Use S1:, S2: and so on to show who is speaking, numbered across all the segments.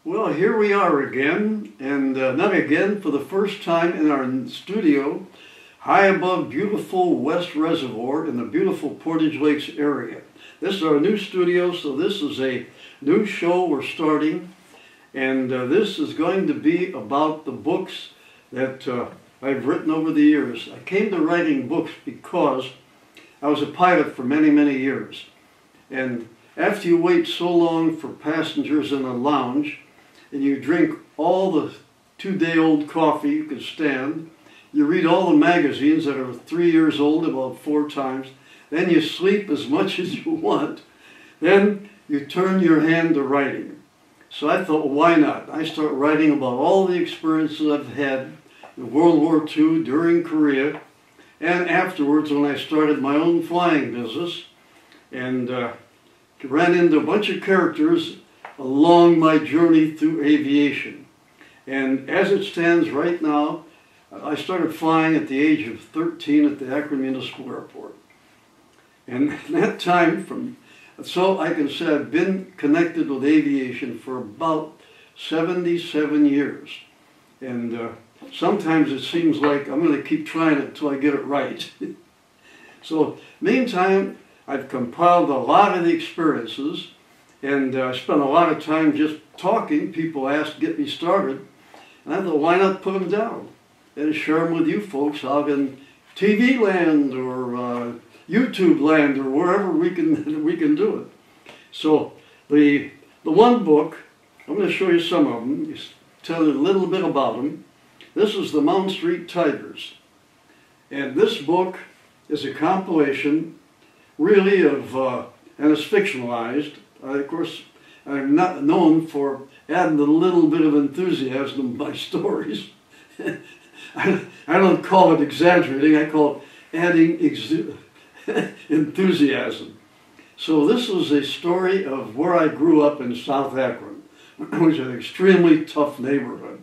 S1: Well, here we are again, and not again, for the first time in our studio, high above beautiful West Reservoir in the beautiful Portage Lakes area. This is our new studio, so this is a new show we're starting, and this is going to be about the books that I've written over the years. I came to writing books because I was a pilot for many, many years, and after you wait so long for passengers in a lounge, and you drink all the 2-day-old coffee you can stand, you read all the magazines that are 3 years old about 4 times, then you sleep as much as you want, then you turn your hand to writing. So I thought, well, why not? I start writing about all the experiences I've had in World War II, during Korea, and afterwards when I started my own flying business, and ran into a bunch of characters along my journey through aviation. And as it stands right now, I started flying at the age of 13 at the Akron Municipal Airport. And at that time, so I can say I've been connected with aviation for about 77 years. And sometimes it seems like I'm going to keep trying it until I get it right. So meantime, I've compiled a lot of the experiences, and I spent a lot of time just talking. People asked, get me started. And I thought, why not put them down and share them with you folks out in TV land or YouTube land or wherever we can do it. So the one book, I'm going to show you some of them, just tell you a little bit about them. This is the Mound Street Tigers. And this book is a compilation really of, and it's fictionalized. Of course, I'm not known for adding a little bit of enthusiasm to my stories. I don't call it exaggerating, I call it adding enthusiasm. So this is a story of where I grew up in South Akron, which is an extremely tough neighborhood.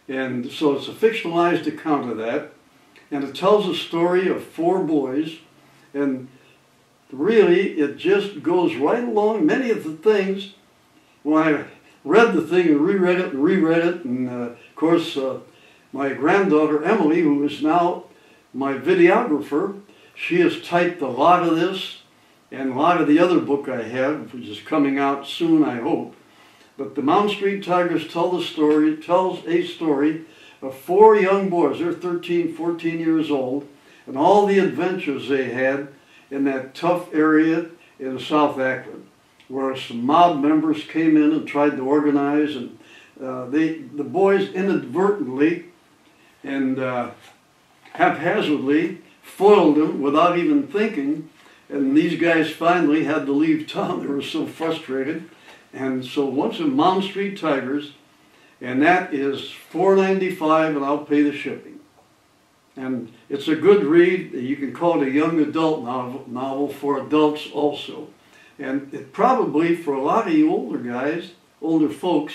S1: And so it's a fictionalized account of that, and it tells a story of 4 boys, and really, it just goes right along many of the things. When I read the thing and reread it, and of course, my granddaughter Emily, who is now my videographer, she has typed a lot of this and a lot of the other book I have, which is coming out soon, I hope. But the Mound Street Tigers tells a story of 4 young boys. They're 13, 14 years old, and all the adventures they had in that tough area in South Akron, where some mob members came in and tried to organize, and the boys inadvertently and haphazardly foiled them without even thinking, and these guys finally had to leave town. They were so frustrated. And so once in Mound Street Tigers, and that is $4.95, and I'll pay the shipping. And it's a good read. You can call it a young adult novel for adults also. And it probably, for a lot of you older guys, older folks,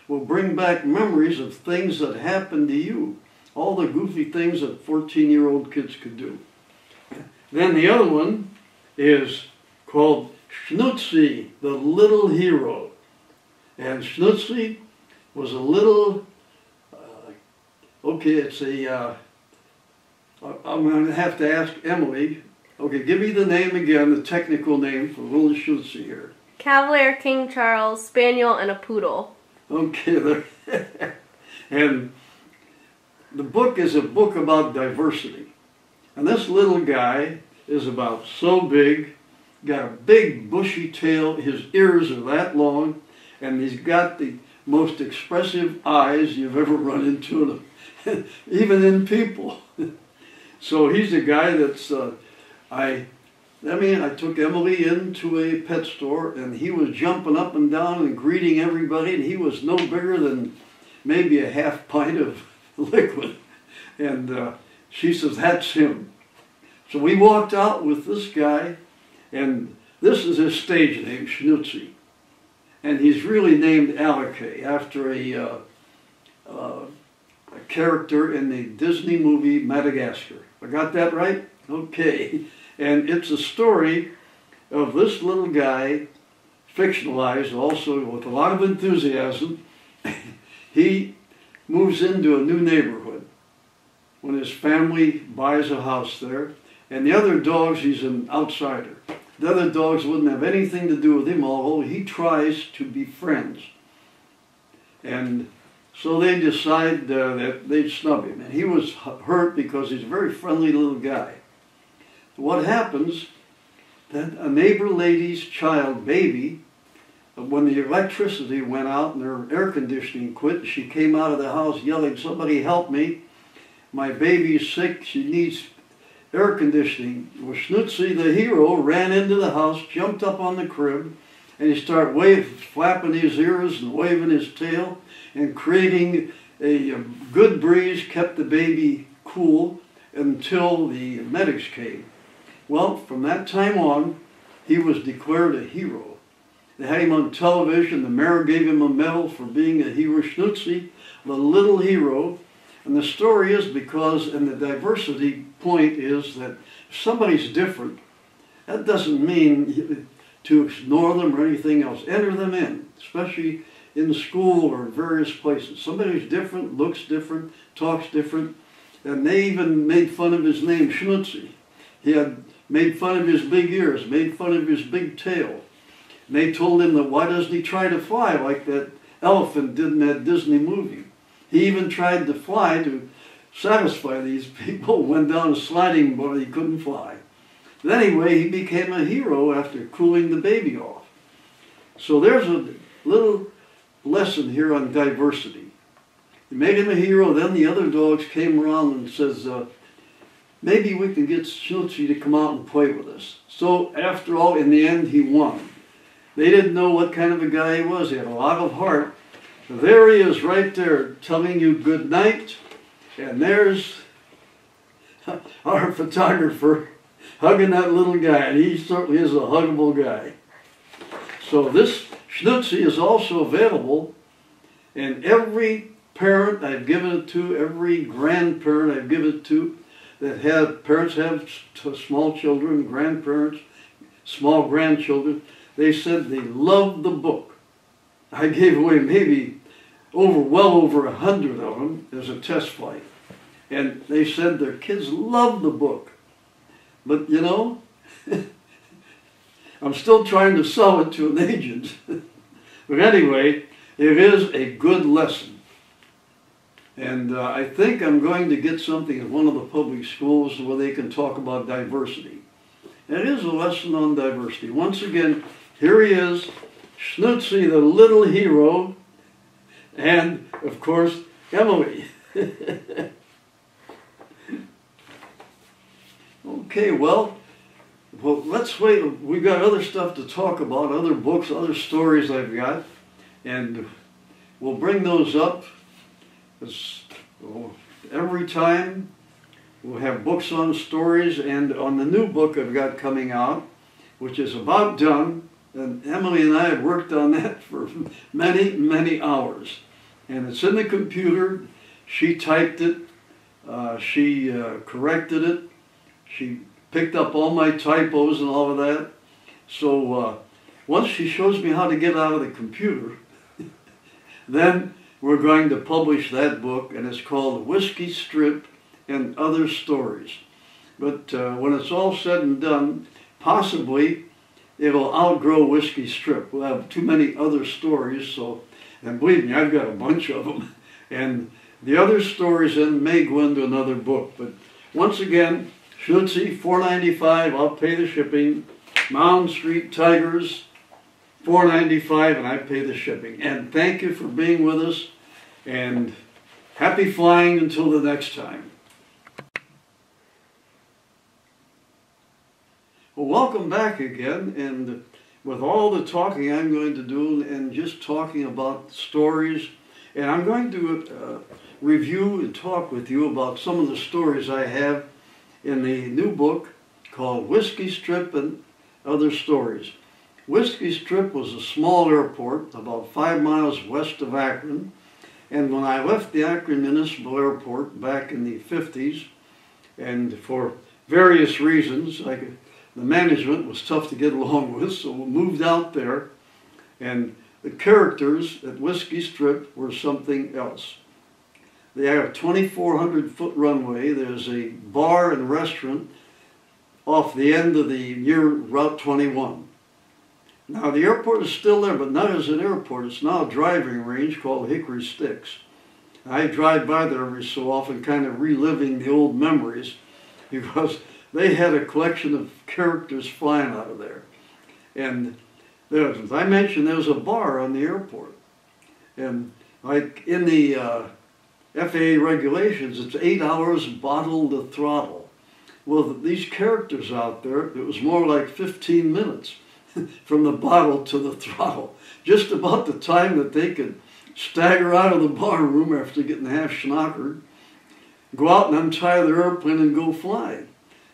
S1: will bring back memories of things that happened to you. All the goofy things that 14-year-old kids could do. Then the other one is called Schnutzy, the Little Hero. And Schnutzy was a little, okay, it's a, I'm going to have to ask Emily. Okay, give me the name again, the technical name for little Schnutzy here.
S2: Cavalier, King Charles, Spaniel, and a Poodle.
S1: Okay, and the book is a book about diversity. And this little guy is about so big, got a big bushy tail, his ears are that long, and he's got the most expressive eyes you've ever run into, even in people. So he's a guy that's, I took Emily into a pet store, and he was jumping up and down and greeting everybody, and he was no bigger than maybe a half pint of liquid. And she says, that's him. So we walked out with this guy, and this is his stage name, Schnutzy. And he's really named Alake, after a character in the Disney movie Madagascar. I got that right? Okay. And it's a story of this little guy, fictionalized also with a lot of enthusiasm, he moves into a new neighborhood when his family buys a house there. And the other dogs, he's an outsider. The other dogs wouldn't have anything to do with him, although he tries to be friends. And so they decide that they'd snub him. And he was hurt because he's a very friendly little guy. What happens, that a neighbor lady's child, baby, when the electricity went out and her air conditioning quit, she came out of the house yelling, "Somebody help me. My baby's sick. She needs air conditioning." Well, Schnutzy, the hero, ran into the house, jumped up on the crib, and he started flapping his ears and waving his tail and creating a good breeze, kept the baby cool until the medics came. Well, from that time on, he was declared a hero. They had him on television. The mayor gave him a medal for being a hero. Schnutzy, the little hero. And the story is because, and the diversity point is that if somebody's different, that doesn't mean to ignore them or anything else. Enter them in, especially in school or various places. Somebody's different, looks different, talks different. And they even made fun of his name, Schnutzy. He had made fun of his big ears, made fun of his big tail. And they told him that why doesn't he try to fly like that elephant did in that Disney movie? He even tried to fly to satisfy these people, went down a sliding board, he couldn't fly. But anyway, he became a hero after cooling the baby off. So there's a little lesson here on diversity. He made him a hero, then the other dogs came around and says, maybe we can get Schnutzy to come out and play with us. So after all, in the end, he won. They didn't know what kind of a guy he was. He had a lot of heart. There he is right there telling you good night. And there's our photographer hugging that little guy. And he certainly is a huggable guy. So this Schnutzy is also available. And every parent I've given it to, every grandparent I've given it to, that have, parents have small children, grandparents, small grandchildren, they said they loved the book. I gave away maybe well over 100 of them as a test flight. And they said their kids loved the book. But you know, I'm still trying to sell it to an agent. But anyway, it is a good lesson. And I think I'm going to get something in one of the public schools where they can talk about diversity. And it is a lesson on diversity. Once again, here he is, Schnutzy, the little hero, and, of course, Emily. Okay, well, let's wait. We've got other stuff to talk about, other books, other stories I've got, and we'll bring those up. Every time we'll have books on stories, and on the new book I've got coming out, which is about done, and Emily and I have worked on that for many, many hours. And it's in the computer. She typed it. She corrected it. She picked up all my typos and all of that. So once she shows me how to get out of the computer, then we're going to publish that book, and it's called Whiskey Strip and Other Stories. But when it's all said and done, possibly it'll outgrow Whiskey Strip. We'll have too many other stories, so, and believe me, I've got a bunch of them. And the other stories then may go into another book. But once again, Schnutzy, $4.95, I'll pay the shipping. Mound Street Tigers, $4.95, and I pay the shipping. And thank you for being with us, and happy flying until the next time. Well, welcome back again, and with all the talking I'm going to do, and just talking about stories, and I'm going to review and talk with you about some of the stories I have in the new book called Whiskey Strip and Other Stories. Whiskey Strip was a small airport about 5 miles west of Akron, and when I left the Akron Municipal Airport back in the 50s, and for various reasons, the management was tough to get along with, so we moved out there, and the characters at Whiskey Strip were something else. They have a 2,400-foot runway. There's a bar and restaurant off the end of the Route 21. Now the airport is still there, but not as an airport. It's now a driving range called Hickory Sticks. I drive by there every so often, kind of reliving the old memories, because they had a collection of characters flying out of there. And there, as I mentioned, there was a bar on the airport. And like in the FAA regulations, it's 8 hours bottle to throttle. Well, these characters out there, it was more like 15 minutes from the bottle to the throttle. Just about the time that they could stagger out of the bar room after getting half schnockered, go out and untie their airplane and go fly.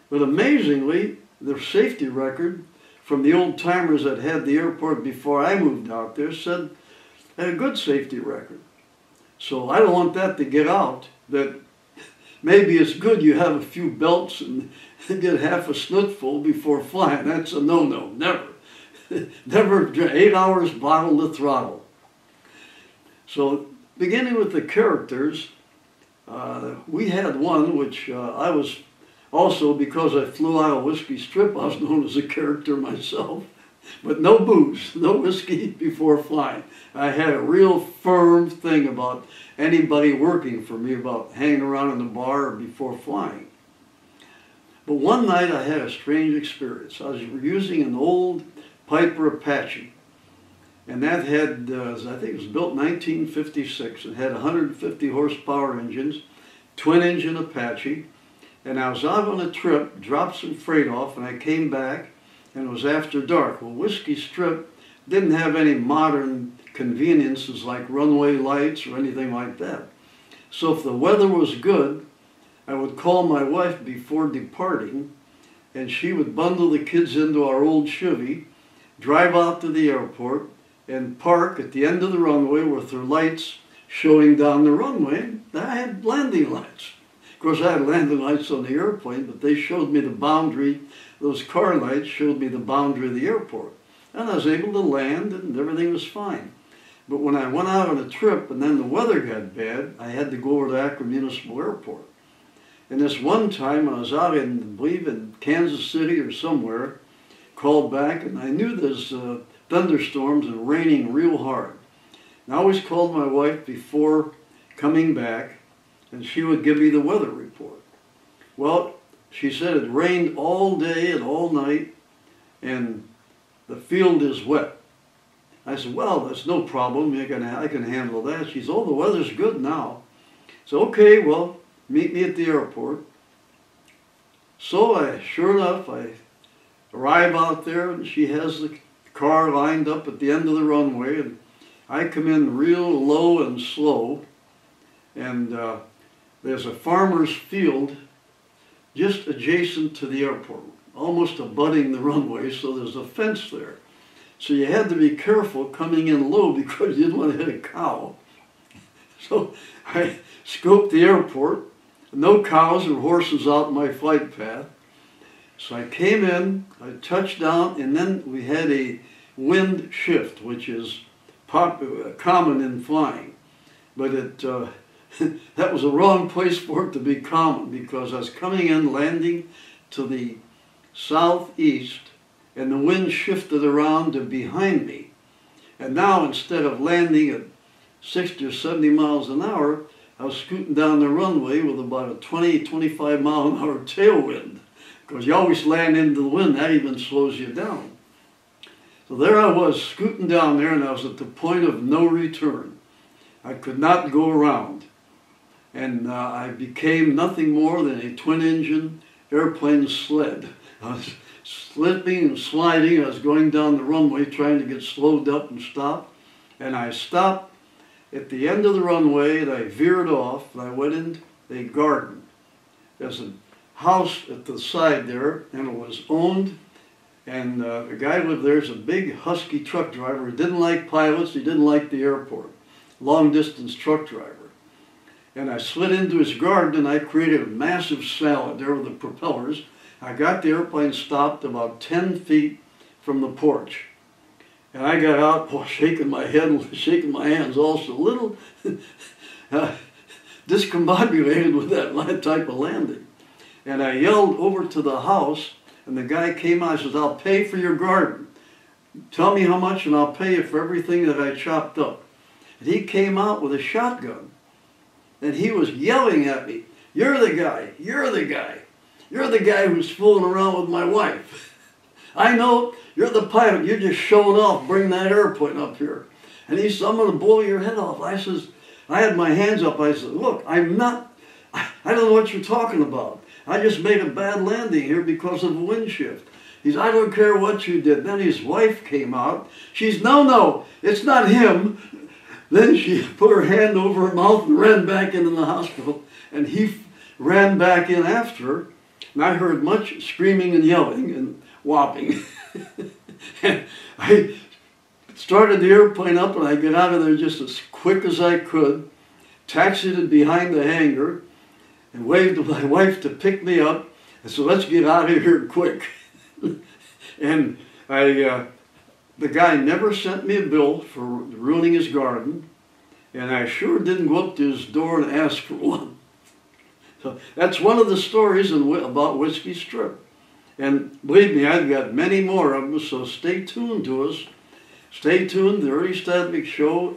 S1: But amazingly, their safety record from the old timers that had the airport before I moved out there said they had a good safety record. So I don't want that to get out, that maybe it's good you have a few belts and get half a snootful before flying. That's a no-no, never. Never 8 hours bottle to throttle. So beginning with the characters, we had one which I was also, because I flew out of Whiskey Strip, I was known as a character myself. But no booze, no whiskey before flying. I had a real firm thing about anybody working for me about hanging around in the bar before flying. But one night I had a strange experience. I was using an old Piper Apache. And that had, I think it was built in 1956. It had 150 horsepower engines, twin engine Apache. And I was out on a trip, dropped some freight off, and I came back, and it was after dark. Well, Whiskey Strip didn't have any modern conveniences like runway lights or anything like that. So if the weather was good, I would call my wife before departing, and she would bundle the kids into our old Chevy, drive out to the airport, and park at the end of the runway with her lights showing down the runway. I had landing lights. Of course, I had landing lights on the airplane, but they showed me the boundary. Those car lights showed me the boundary of the airport. And I was able to land, and everything was fine. But when I went out on a trip, and then the weather got bad, I had to go over to Akron Municipal Airport. And this one time, I was out in, I believe, in Kansas City or somewhere, called back, and I knew there's thunderstorms and raining real hard. And I always called my wife before coming back, and she would give me the weather report. Well, she said it rained all day and all night, and the field is wet. I said, well, that's no problem. I can handle that. She said, oh, the weather's good now. So, okay, well, meet me at the airport. So sure enough, I arrive out there, and she has the car lined up at the end of the runway, and I come in real low and slow, and there's a farmer's field just adjacent to the airport, almost abutting the runway, so there's a fence there. So you had to be careful coming in low because you didn't want to hit a cow. So I scoped the airport, no cows or horses out in my flight path. So I came in, I touched down, and then we had a wind shift, which is common in flying. But that was the wrong place for it to be common, because I was coming in, landing to the southeast, and the wind shifted around to behind me. And now, instead of landing at 60 or 70 miles an hour, I was scooting down the runway with about a 20, 25 mile an hour tailwind. Because you always land into the wind, that even slows you down. So there I was, scooting down there, and I was at the point of no return. I could not go around. And I became nothing more than a twin-engine airplane sled. I was slipping and sliding. I was going down the runway trying to get slowed up and stop. And I stopped at the end of the runway, and I veered off, and I went into a garden. There's a house at the side there, and it was owned, and the guy who lived there is a big husky truck driver. He didn't like pilots, he didn't like the airport. Long distance truck driver. And I slid into his garden, and I created a massive salad there with the propellers. I got the airplane stopped about 10 feet from the porch. And I got out, shaking my head and shaking my hands, also a little discombobulated with that type of landing. And I yelled over to the house, and the guy came out and says, "I'll pay for your garden. Tell me how much and I'll pay you for everything that I chopped up." And he came out with a shotgun, and he was yelling at me, "You're the guy, you're the guy. You're the guy who's fooling around with my wife. I know, you're the pilot, you're just showing off, bring that airplane up here." And he said, "I'm going to blow your head off." I says, I had my hands up, I said, "Look, I don't know what you're talking about. I just made a bad landing here because of a wind shift." He said, "I don't care what you did." Then his wife came out. She's, "No, it's not him." Then she put her hand over her mouth and ran back into the hospital. And he ran back in after her. And I heard much screaming and yelling and whopping. And I started the airplane up, and I got out of there just as quick as I could, taxied it behind the hangar, and waved to my wife to pick me up. And said, "Let's get out of here quick." And the guy never sent me a bill for ruining his garden, and I sure didn't go up to his door and ask for one. So that's one of the stories about Whiskey Strip. And believe me, I've got many more of them, so stay tuned to us. Stay tuned to the Ernie Stories Show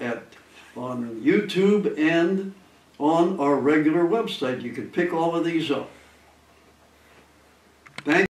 S1: on YouTube and on our regular website. You can pick all of these up. Thank